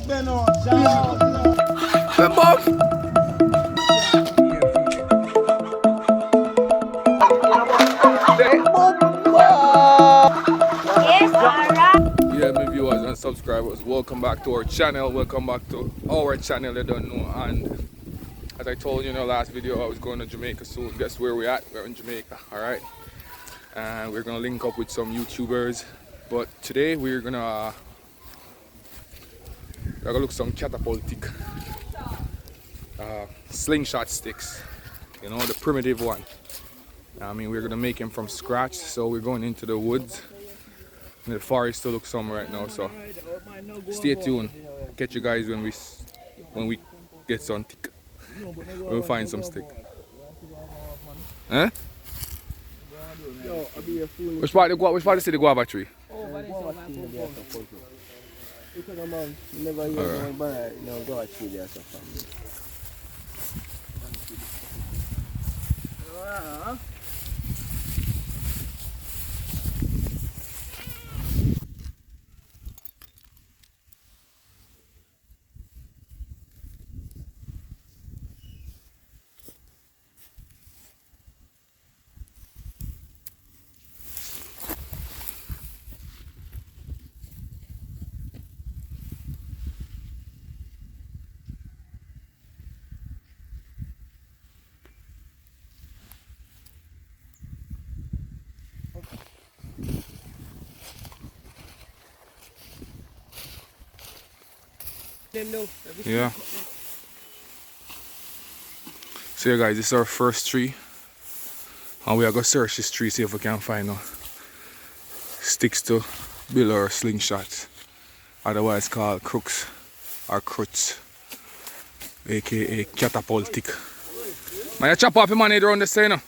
Yeah, my viewers and subscribers, welcome back to our channel. Welcome back to our channel, you don't know. And as I told you in the last video, I was going to Jamaica soon. Guess where we're at? We're in Jamaica, alright? And we're gonna link up with some YouTubers. But today we're gonna look some catapultic slingshot sticks. You know, the primitive one. I mean, we're gonna make them from scratch. So we're going into the woods. And the forest to look some right now, so stay tuned. Catch you guys when we get some tick. We'll find some stick. Huh? Which part is the guava tree? Yeah. So yeah guys, this is our first tree. And we are going to search this tree, see if we can find sticks to build our slingshots. Otherwise called crooks or croots. AKA catapultic. Man, you chop off your man head around the side,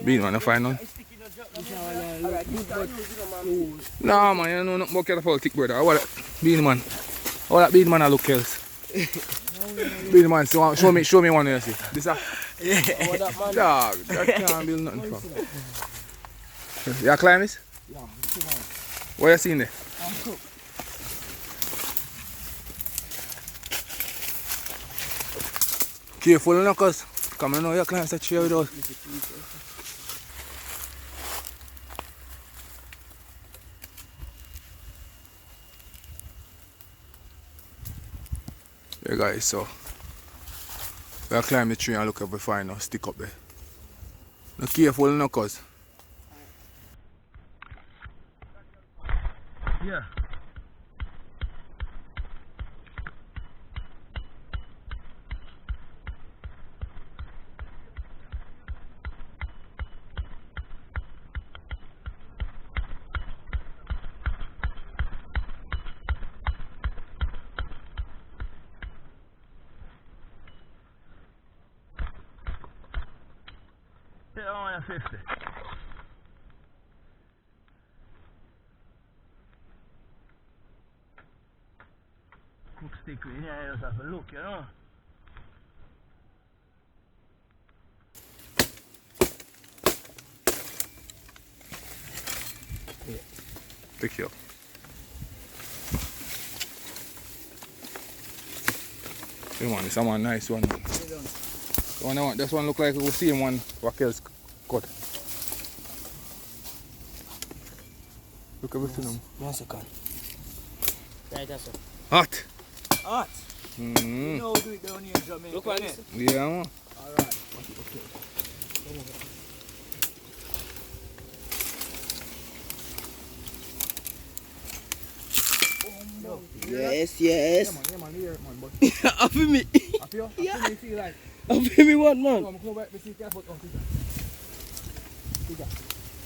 Bean man, you find none? No man, you know nothing about catapultic, brother. What that bean man? What that bean man I look else? Bean man, so show me one you see. This a dog, that can't build nothing from. You climb this? Yeah. What you seen there? Careful now, cause come on now, you climb that tree with us. Yeah guys, so we'll climb the tree and look if we find a stick up there. Now careful now, cause yeah. Yeah, 50. Cook stick in here, just have a look, you know. Yeah. Thank you. Come on, it's a one nice one. This one look like the same one Raquel's cut. Look everything. 1 second. Right, that's it. Hot! Hot! You know how to do it down here in Jamaica. Look like this. Yeah, man. Alright. Yes. Yeah, man, here, man, but after me. After you? Yeah. After me feel like. After me what, man? Come back to see careful.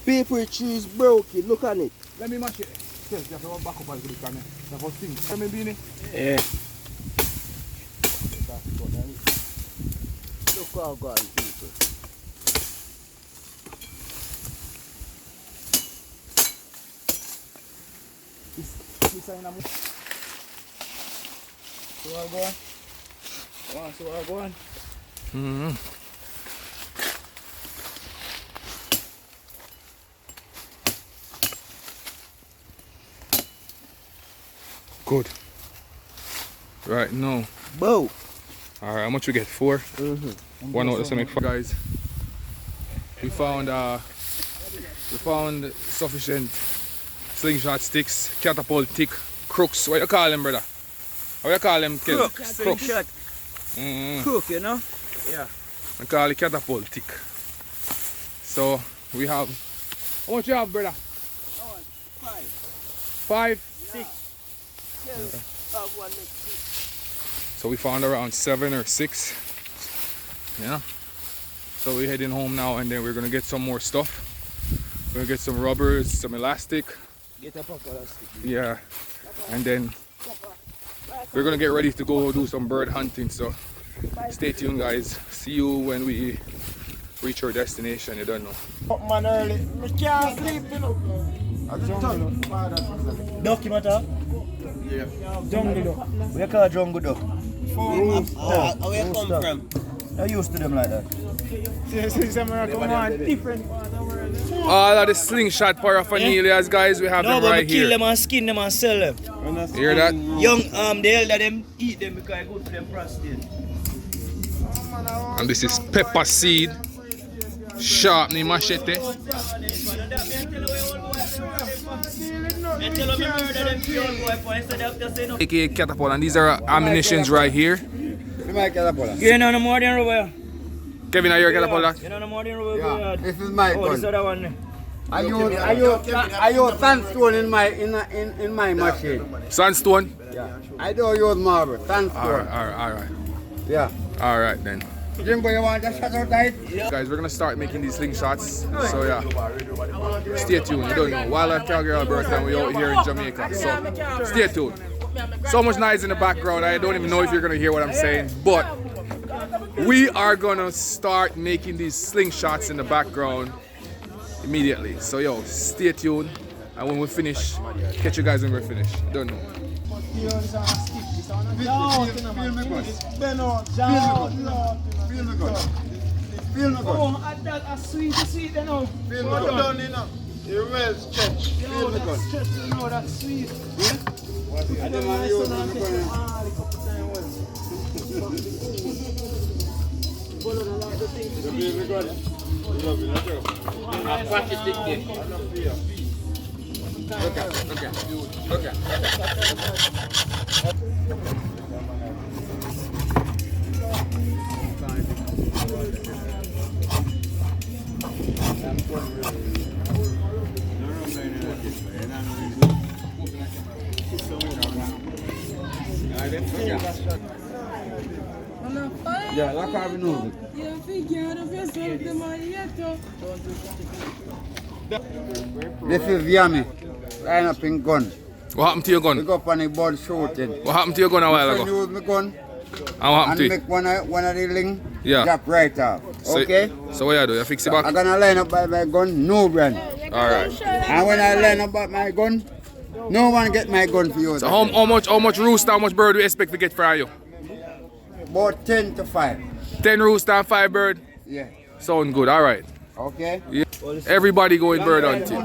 Paper trees broken, look on it. Let me mash it. Yes, you have to back up a little bit, man. You have to think. Come in, Beanie. Yeah. Look how gone, people. This sign of so where I going? So where I going? Good. Right, no. Bow. Alright, how much we get? 4? One out, let's make 4. Guys, we found sufficient slingshot sticks, catapult tick, crooks. What you call them, brother? What you call them, kid? Crook. Slingshot. Crook, you know? Yeah. We call it catapult tick. So we have, how much you have, brother? 5. 5? 6. One next 6. So we found around 7 or 6. Yeah. So we're heading home now, and then we're gonna get some more stuff. We're gonna get some rubbers, some elastic. Get a pop elastic. Yeah. And then we're gonna get ready to go do some bird hunting. So stay tuned, guys. See you when we reach our destination. You don't know. Man early. I can't sleep, you know. Duck, you matter? Yeah. Jungle duck. We call it jungle duck. Where you come from? I used to them like that. Different. All of the slingshot paraphernalias, guys, we have No, them but right we kill here. them and skin them and sell them. You hear that? Young, the elder them eat them because it's good for them prostate. And this is pepper seed, sharpening machete. AKA catapult, and these are ammunitions right here. You know no more than rubber. Kevin, are you a catapult? You know no more than rubber. Yeah, this is my Oh, this gun. other one. I use sandstone in my machine. Sandstone? Yeah. I don't use marble, sandstone. Alright. Yeah. Alright then. Jimbo, you want to shut out that? Guys, we're gonna start making these slingshots. So yeah, stay tuned. You don't know. Wildlife Cowgirl birthday, and we out here in Jamaica. So stay tuned. So much noise in the background. I don't even know if you're gonna hear what I'm saying, but we are gonna start making these slingshots in the background immediately. So yo, stay tuned, and when we finish, catch you guys when we're finished. Don't know. Feel the gun. Oh, that's sweet, you know. Feel the gun. You will stretch. Feel the gun. You know, that's sweet. I don't want to use the gun. Feel the gun. I practice it there. Look at. Yeah, like I know it. This is yummy. Line up in gun. What happened to your We gun? go up on the board shooting. What happened to your gun a while I ago? use my gun And what happened and to it? make one of the link Yeah. drop right off. So- Okay? So what you do? You fix it I'm back? gonna line up by my gun, no brand. Alright. And when I line up by my gun, no one get my gun for you. So how much rooster, how much bird do you expect to get for you? About 10 to 5. 10 rooster and 5 bird? Yeah. Sound good, alright. Okay? Yeah. Everybody going bird hunting.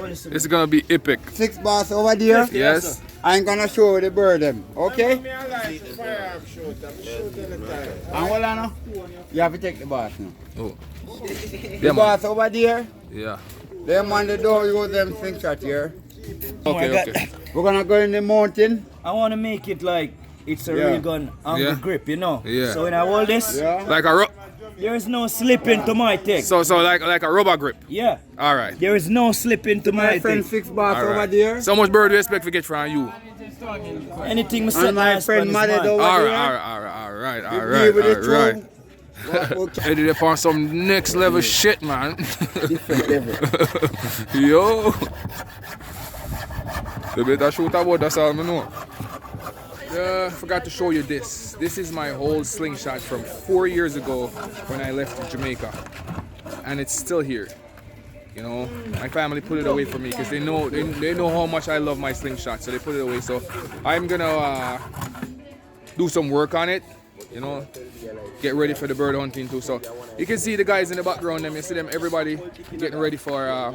This is gonna be epic. 6 bars over there. Yes? I'm gonna show you the bird them. Okay? And hold on now. You have to take the bars now. Oh. The Yeah, man. bars over there. Yeah. Them on the door, use them slingshot here. Okay. We're gonna go in the mountain. I want to make it like it's a Yeah. real gun on Yeah. the grip, you know. Yeah. So when I hold this, Yeah. Like a there is no slipping to my tech. so like a rubber grip. Yeah. Alright. There is no slipping to My my friend tech. 6 bars over Alright. there. So much bird do you expect to get from you? Anything I set And my friend Maddie over Alright. there. With the Alright. throw. Okay. Ready to find some next level shit, man. Different level. Yo. You better shoot about, that's all I know. Forgot to show you this. This is my whole slingshot from 4 years ago when I left Jamaica. And it's still here. You know, my family put it away for me because they know how much I love my slingshot, so they put it away. So I'm gonna do some work on it, you know, get ready for the bird hunting too. So you can see the guys in the background, them, you see them, everybody getting ready for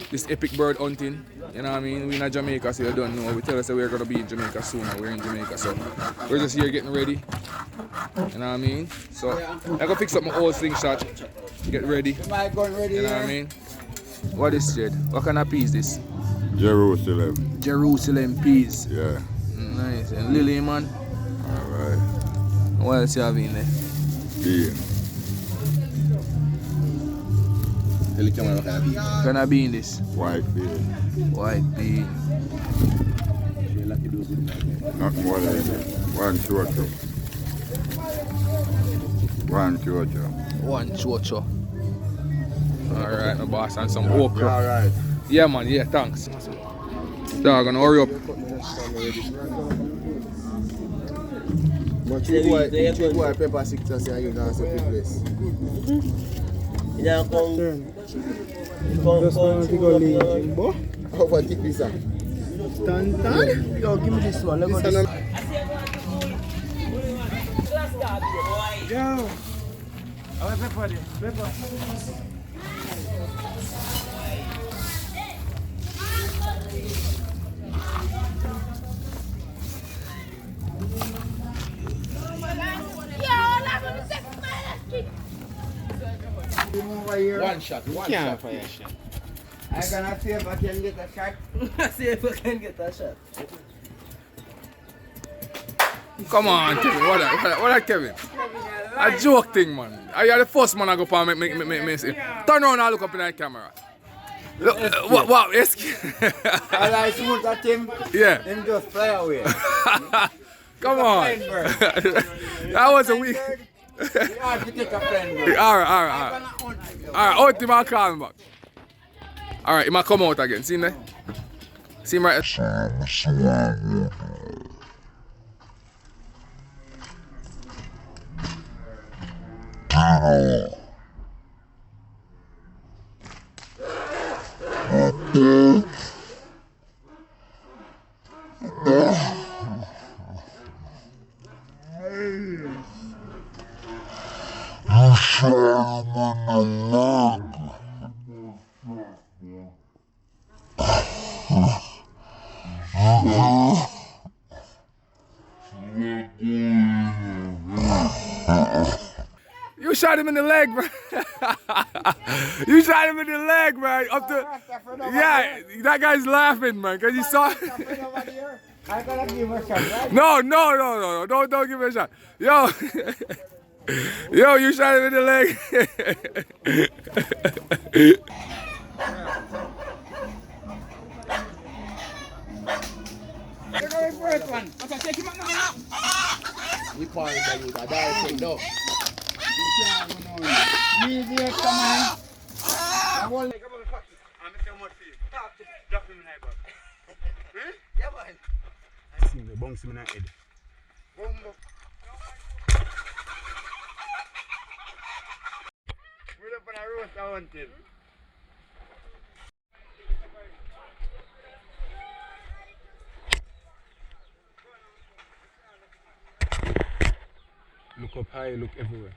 this epic bird hunting. You know what I mean? We're in Jamaica, so you don't know. We tell us that we're gonna be in Jamaica soon, and we're in Jamaica, so we're just here getting ready. You know what I mean? So I'm gonna fix up my old slingshot, get ready. My gun ready. You know what I mean? What is Jed? What kind of peas this? Jerusalem. Jerusalem peas. Yeah. Nice. And Lily, man. Alright. What else you have in there? Yeah. Can I be in this? White beer. White pea. Not more than that. One chocho. One chocho. One chocho. Alright, my boss, and some okra. Alright. Yeah, man, yeah, thanks. Dog, gonna hurry up. But you go and pepper 6 and say you don't have to place. Yeah, come. Just want to go leave, boy. How about take this one? Tan? Yo, give me this one. Let me go this one. Yo. I want pepper there. Pepper. One shot, one shot. For your shot. I'm gonna see if I can get a shot. See if I can get a shot. Come on, Kevin. What Kevin? A joke thing, man. Are you the first man I go for me say? Turn around and look up in that camera. Look, wow, All I shoot at him, yeah. him just fly away. Come on. That was a week. You have to take a friend, bro. Alright. Out him and call him back. Alright, he might come out again. See him there? See him right there? You shot him in the leg, bro. You shot him in the leg, man. Up to, yeah, that guy's laughing, man, because he saw. I gotta give him a shot, right? No. Don't give him a shot. Yo, you shot him in the leg. First one. Okay, take him out now. We call it the youth. I die to no. Easy, come on. I want to come on practice. I'm going to see you. Drop him in the bag. Yeah, man. I see him. Bounce him in the head. Boom. We're up on a roast, I want it. Look up high, look everywhere.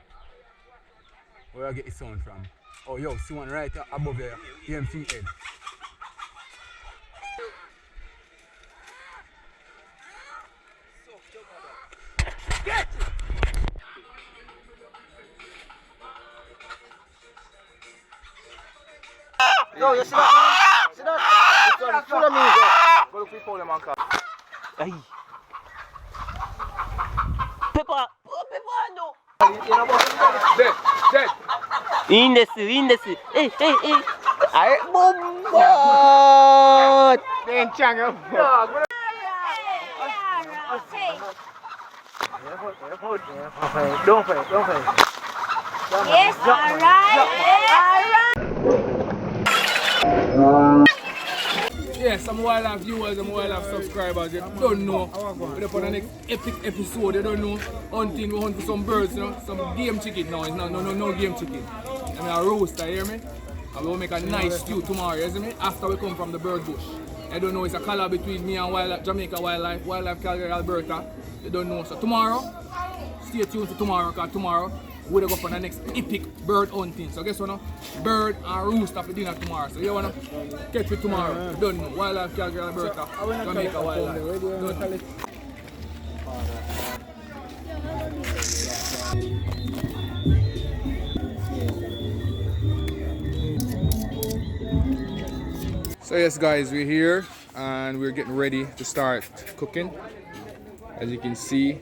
Where I get the sound from? Oh, yo, see one right above there, EMT head. Get! Yo, you see that? See that? It's full of me, bro. But if we pull them on car. Ay. Pepper, no. Dead. Industry. Hey. I bomba. Then changa. Don't play. Yes, alright. Yeah, some wildlife viewers and wildlife subscribers, you don't know. We're up on the next epic episode, you don't know. Hunting, we hunt for some birds, you know. Some game chicken. No, it's not, no game chicken. I mean, a rooster, you hear me? And we'll make a nice stew tomorrow, you see me? After we come from the bird bush. I don't know, it's a collab between me and Jamaica Wildlife Calgary, Alberta. You don't know. So tomorrow, stay tuned to tomorrow, because tomorrow we're going to go for the next epic bird hunting. So guess what now? Bird and rooster for dinner tomorrow. So you want to catch me tomorrow. You don't know. Wildlife, Calgary, Alberta, Jamaica Wildlife. Don't. So yes guys, we're here and we're getting ready to start cooking. As you can see,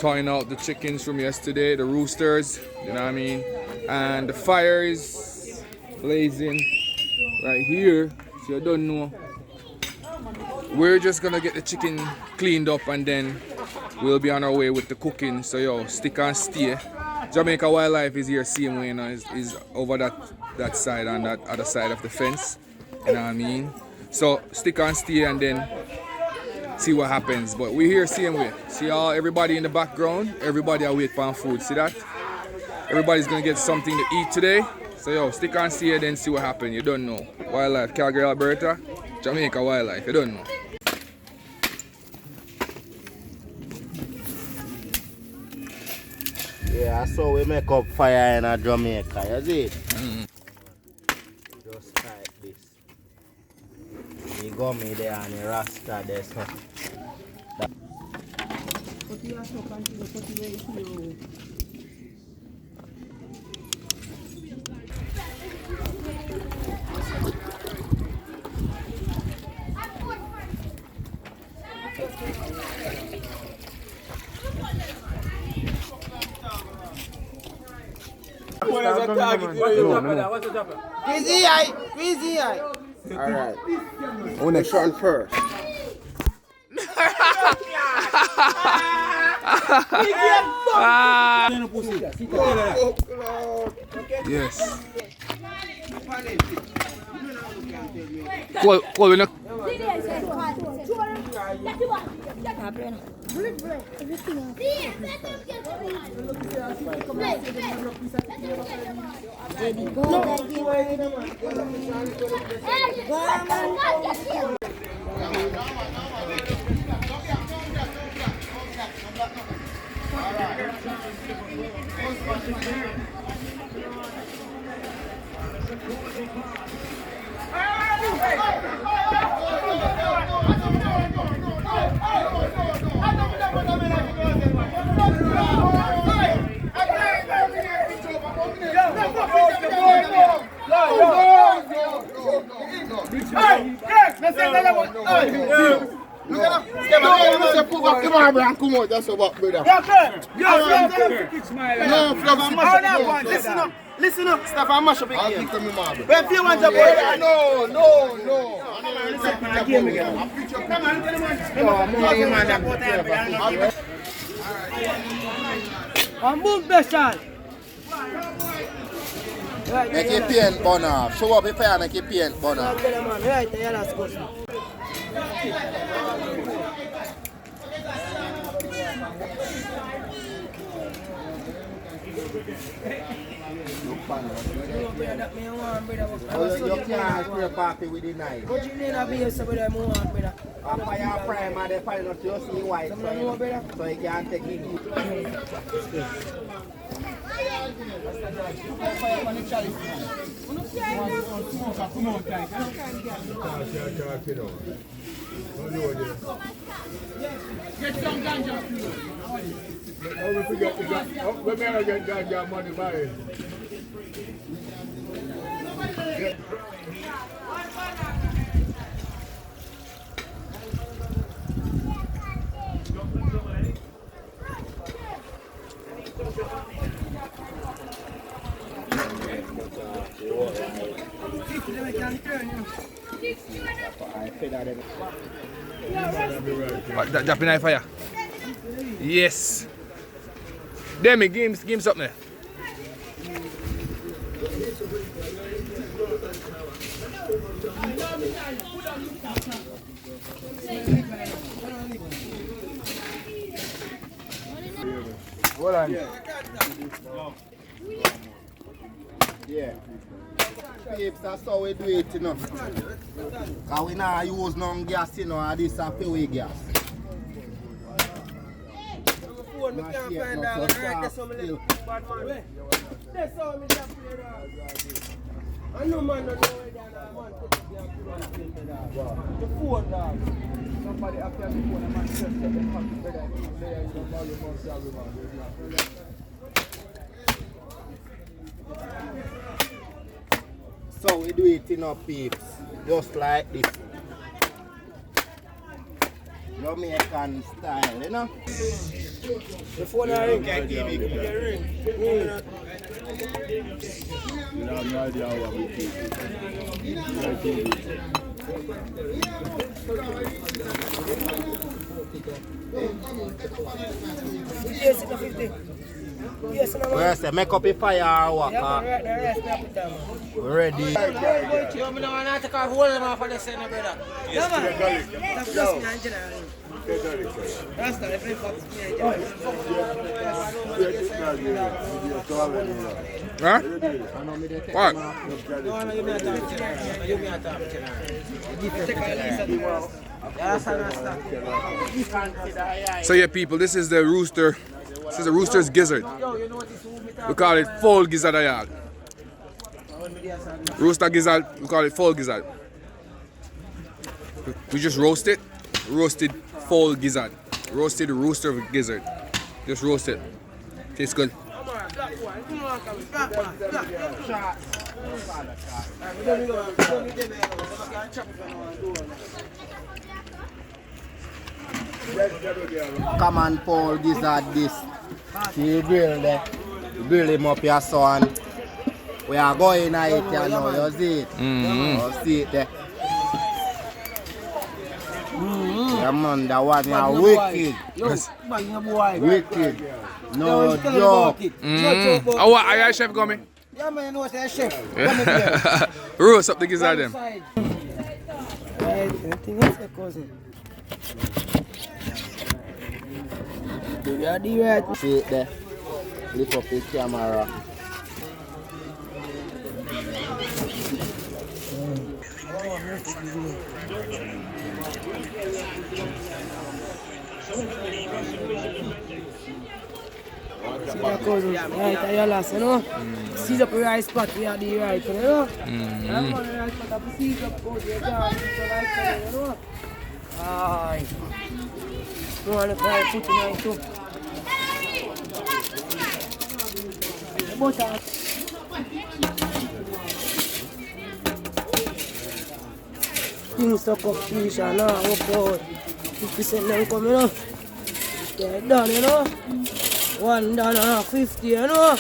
thawing out the chickens from yesterday, the roosters, you know what I mean? And the fire is blazing right here, so you don't know. We're just gonna get the chicken cleaned up and then we'll be on our way with the cooking. So yo, stick and stay. Jamaica Wildlife is here same way, you know, is over that side and that other side of the fence, you know what I mean? So stick and stay and then see what happens. But we're here same way. See all everybody in the background, everybody are waiting for food. See that? Everybody's gonna get something to eat today. So yo, stick and stay and then see what happens. You don't know. Wildlife, Calgary, Alberta, Jamaica Wildlife, you don't know. Yeah, so we make up fire in a Jamaica, you see? Just like this. You go me there and the rasta there, so. Easy eye, easy eye. Alright. I want to shot first. Yes. Call me now. Listen up, stuff I mash up again. But if you want to play, no. I'm boom special. Make your paint burn off. Show up your fire, make your paint burn off. Right, that's good. You can't spray party with the knife. But you need to be a brother more, brother. After your prime and the pilot, you see white, so you can't take it. Get some ganja. Oh, we forget to get. Oh, we better get ganja money by it. What, that dropping knife fire? Yes. Demi, give him something there. Hold on. Yeah. Babes, that's how we do it, you know. Because we not use no gas, you know, and this is fuel gas. phone, I can't find dog. Alright, that's how I left bad man. That's how I play dog. I know man don't know where they are, man. The phone dog. Somebody after the phone, man, just get them fucking better. They are the volume of the man. So we do it in our peeps, just like this. Jamaican style, you know? The phone ring. You have no idea what we keep. Yes, it's a 50. Yes, and I'm Where's the make up a fire or what? right now, yes, snap it down. We're ready. You don't want to take off all of them off of the center, brother. Yeah, man. That's just me and general. That's not the flip box. Huh? What? No, no, you may attack general. You may attack general. You take a list of yes, I understand. So yeah, people, this is the rooster. This is the rooster's gizzard. We call it full gizzard ayal. Rooster gizzard, we call it full gizzard. We just roast it. Roasted full gizzard. Roasted rooster gizzard. Just roast it. Tastes good. Come on, Paul, gizzard this. See, grill there. Grill him up your son. We are going at it, you know, you see it. You see it there. Yeah, man, that one is wicked. Yes. Wicked. No joke. Oh, what? Are you a chef coming? Yeah, man, you know what's a chef. Roast up the gizzard them. Right, anything else, your cousin? Do you do right? See it there. Lift up the camera. See that cousin? Right, I your last, you know? Seize up the right spot, we are the right, you know? I'm on the right spot, I seize up, go to your jar, seize the right spot, you know? Aye. You want to try put in right too. Butter. Things stuck up fish and now walk out. 50% then come, you know? Get done, you know? One dollar 50, you know? Now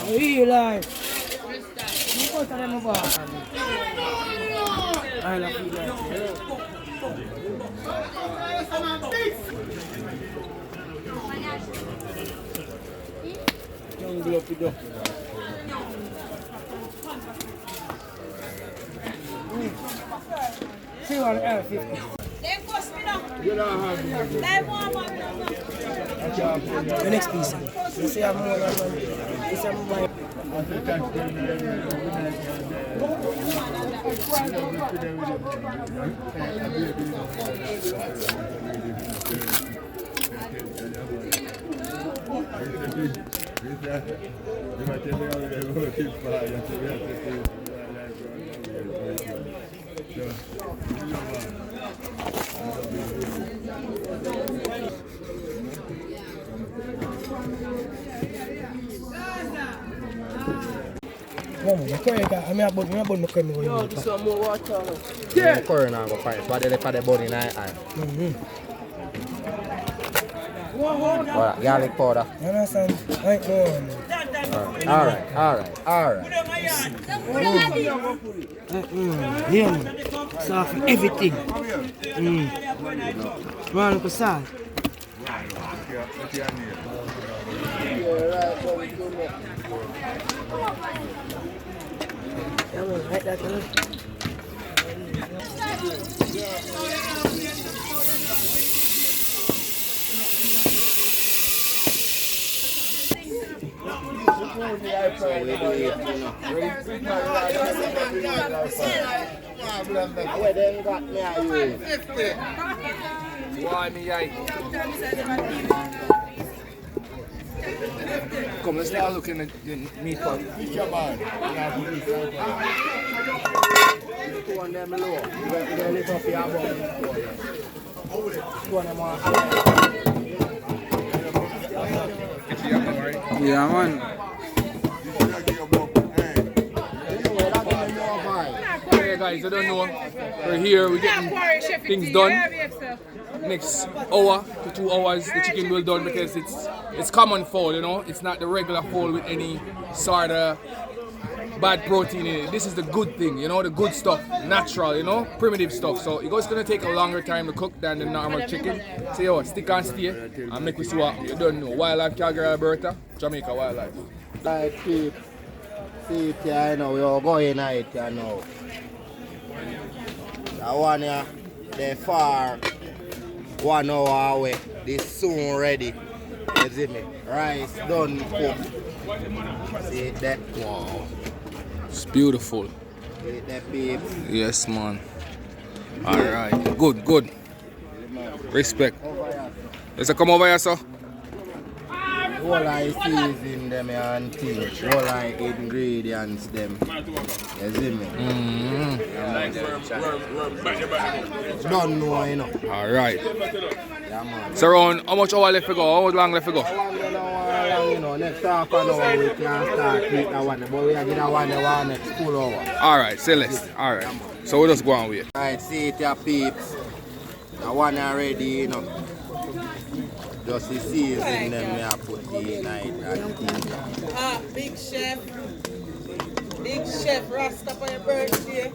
real life. You put them about. I love you guys. Jungle up with you. See one L50. The next piece. You see, I'm more than one. This is my. The curry got, I'm about my curry. Yo, this one more water. Yeah. The curry now go fight, but they for the body in the eye. What, garlic powder? You understand? Right now. Alright. Yeah, man. Salt for everything. Run for salt. Yeah, man, right that, man. Where them got me are you? Why me, Come, let's take a look in the meat pot. Two on them low. They lift up your bum. Two on them are Yeah, man. Okay, guys, I don't know. We're here, we're getting things done. Next hour to 2 hours, the chicken will done because it's common fowl, you know. It's not the regular fowl with any sort of bad protein in it. This is the good thing, you know, the good stuff, natural, you know, primitive stuff. So it's gonna take a longer time to cook than the normal chicken. So yo, stick and stay and make we see what you don't know. Wildlife Calgary, Alberta, Jamaica wildlife. like keep see it here, you know, we are going at it here now. That one here, they far 1 hour away. This soon ready. You see me? Rice done cook. See it there? Wow, it's beautiful. See it there, peeps? Yes, man. All right, good. Respect. Let's come over here, sir. All I season them and things. All I ingredients them. You see me? Don't know, you know. All right. Yeah, man. So around how much hour left to go? How long left to go? You know, next half an hour we can start eat that one, but we are getting one next full hour. All right, say less. All right. So we just go and wait. Right, see it, your peeps. That one already, you know. Just the season them me I put the night and things. Ah, big chef. Big chef Rasta for your birthday.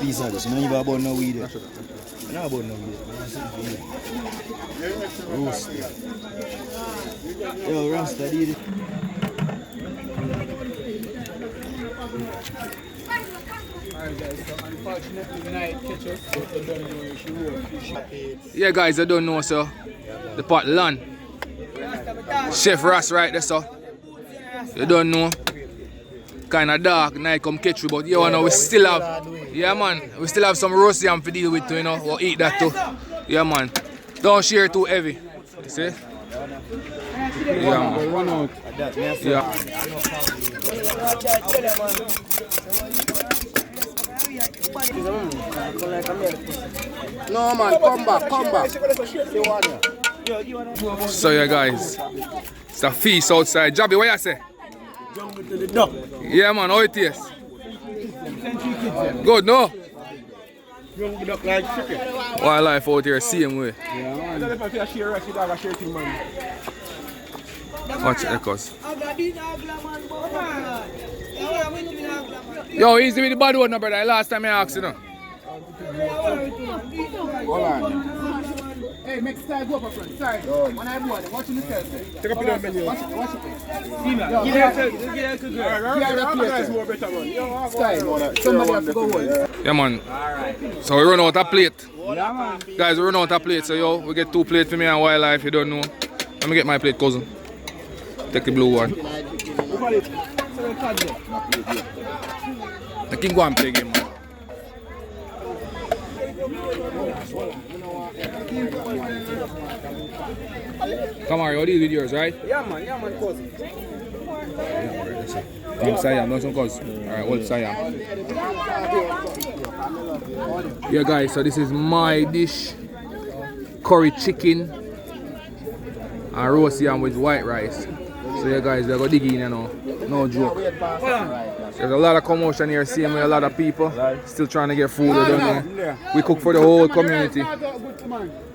Piece of this, you know you about no weed. You know about no weed. Rooster. Yo, rooster, did it. Yeah, guys, I don't know, so the pot land. Chef Ross right there, so you don't know. Kind of dark, night come catch you, but you know we still have, yeah man, we still have some roast yam to deal with too, you know. We'll eat that too. Yeah man, don't share too heavy. You see? Yeah man. Yeah. No man, come back. So yeah guys, it's a feast outside. Jabby, what you say? Yeah man, how it tastes? Good, no? Wildlife out here, same way. Watch the echoes. Yo, easy with the bad one, no, brother. Last time I asked you, know. Hold on. Hey, make style go up front. Sorry. When I board, watch you tell. Take up the menu. Watch it. Sky. Somebody have to go hold. Yeah, man. So we run out of plate. Guys, we run out of plate. So yo, we get 2 plates for me and wildlife. You don't know. Let me get my plate, cousin. Take the blue one. I can go and play game, man. Come on, you these videos, right? Yeah, man, cousin. Come Siam, no some cause. Alright, hold Siam. Yeah guys, so this is my dish. Curry chicken and roast yam with white rice. So yeah guys, we're gonna dig in, you know. No joke. There's a lot of commotion here, seeing a lot of people still trying to get food. We cook for the whole community.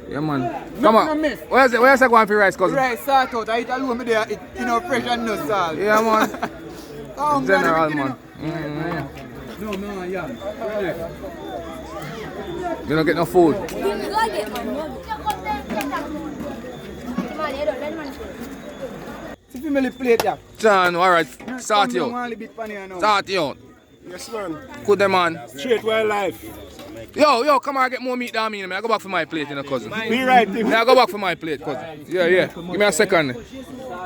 Yeah man. Come on. Where's the going for rice, cousin? Rice salt out, I eat alone there, you know, fresh and no salt. Yeah man. General man. No, yeah. You don't get no food. See family plate, yeah. John, alright, start you. Start you. Yes, man. Good them man. Straight wildlife. Yo, come on, get more meat down me. I go back for my plate, you know, cousin. Be right. I go back for my plate, cousin. Yeah. Give me a second.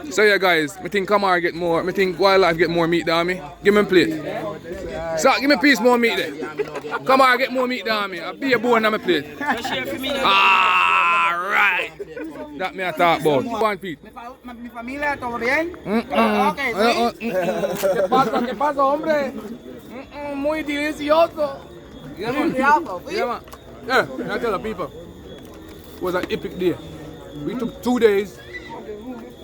So yeah, guys, I think Kamar get more. I think wildlife get more meat down me. Give me a plate. So give me a piece more meat there. Kamar get more meat down me. I'll be a bone on my plate. Alright. That me I talk about. One Pete. Mi familia, ¿todo bien? Okay, ¿Qué pasa, hombre? Muy delicioso. Yeah, man. Yeah, I tell the people, it was an epic day. We took 2 days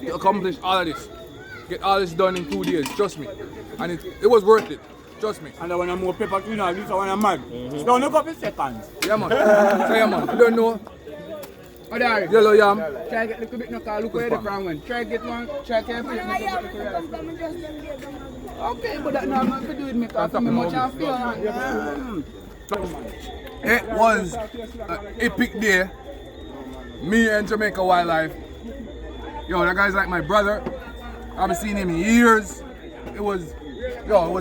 to accomplish all of this. Get all this done in 2 days, trust me. And it was worth it, trust me. And when I'm more paper clean, this one I'm mad. It's gonna look up in seconds. Yeah, man. So, yeah, man. You don't know. Oh, there. Yellow yam. Try to get a little bit, no car, look where the brown one. Try to get one, try to put it. Okay, but that now I'm going to do it, because I'm much I feel. It was an epic day. Me and Jamaica Wildlife. Yo, that guy's like my brother. I haven't seen him in years. It was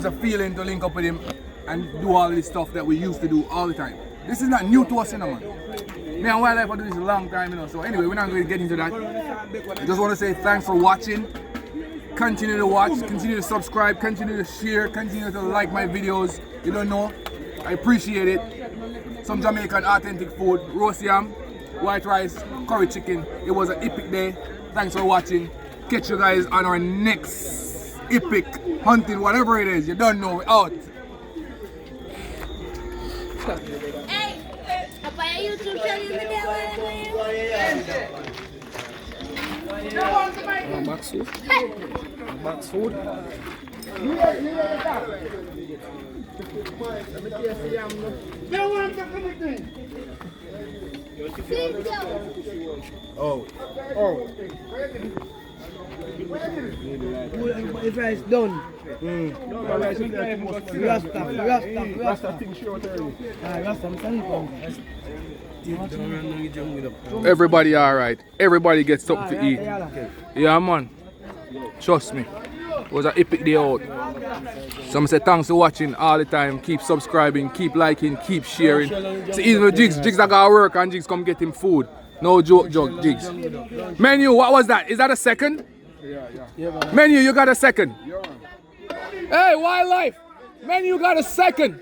a feeling to link up with him and do all this stuff that we used to do all the time. This is not new to us, you know, man. Me and Wildlife have done this a long time, you know. So anyway, we're not going to get into that. I just want to say thanks for watching. Continue to watch, continue to subscribe, continue to share, continue to like my videos. You don't know, I appreciate it. Some Jamaican authentic food, roast yam, white rice, curry chicken. It was an epic day. Thanks for watching. Catch you guys on our next epic hunting, whatever it is. You don't know, we're out. Hey, apa yang YouTube channel Box food. Box food. If it's done. Everybody alright. Everybody gets something to eat. Yeah, man. Trust me. It was an epic day out. So I say thanks for watching all the time. Keep subscribing, keep liking, keep sharing. So even with Jigs I gotta work and Jigs come get him food. No joke, Jigs. Menu, what was that? Is that a second? Yeah. Menu, you got a second? Hey, Wildlife! Menu got a second.